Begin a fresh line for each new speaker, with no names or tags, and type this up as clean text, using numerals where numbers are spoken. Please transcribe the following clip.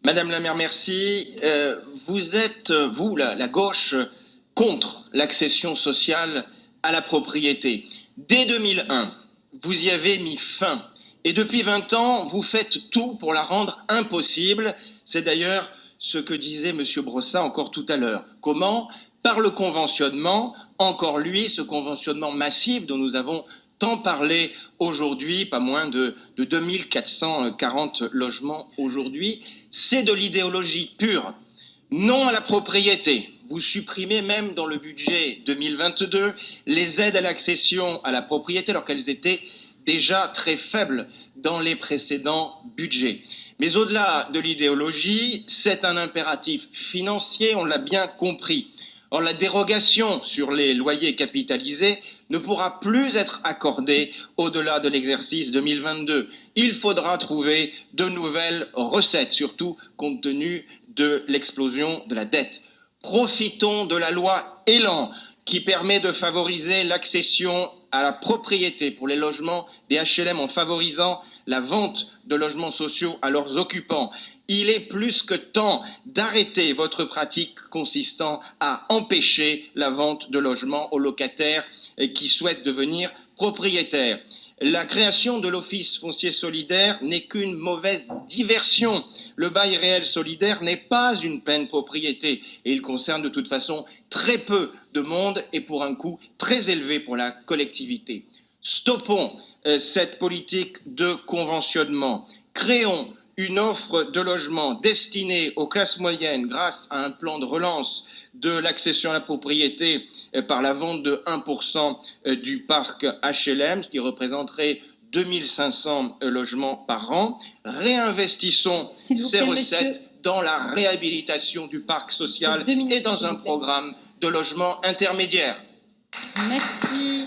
Madame la maire, merci. Vous êtes, vous, la gauche, contre l'accession sociale à la propriété. Dès 2001, vous y avez mis fin. Et depuis 20 ans, vous faites tout pour la rendre impossible. C'est d'ailleurs ce que disait M. Brossat encore tout à l'heure. Comment? Par le conventionnement, encore lui, ce conventionnement massif dont nous avons tant parlé aujourd'hui, pas moins de 2440 logements aujourd'hui, c'est de l'idéologie pure. Non à la propriété. Vous supprimez même dans le budget 2022 les aides à l'accession à la propriété alors qu'elles étaient déjà très faibles dans les précédents budgets. Mais au-delà de l'idéologie, c'est un impératif financier, on l'a bien compris. Or, la dérogation sur les loyers capitalisés ne pourra plus être accordée au-delà de l'exercice 2022. Il faudra trouver de nouvelles recettes, surtout compte tenu de l'explosion de la dette. Profitons de la loi Elan qui permet de favoriser l'accession à la propriété pour les logements des HLM en favorisant la vente de logements sociaux à leurs occupants. Il est plus que temps d'arrêter votre pratique consistant à empêcher la vente de logements aux locataires qui souhaitent devenir propriétaires. La création de l'Office foncier solidaire n'est qu'une mauvaise diversion. Le bail réel solidaire n'est pas une pleine propriété et il concerne de toute façon très peu de monde et pour un coût très élevé pour la collectivité. Stoppons cette politique de conventionnement. Créons une offre de logement destinée aux classes moyennes grâce à un plan de relance de l'accession à la propriété par la vente de 1% du parc HLM, ce qui représenterait 2500 logements par an. Réinvestissons ces recettes dans la réhabilitation du parc social et dans un programme de logement intermédiaire.
Merci.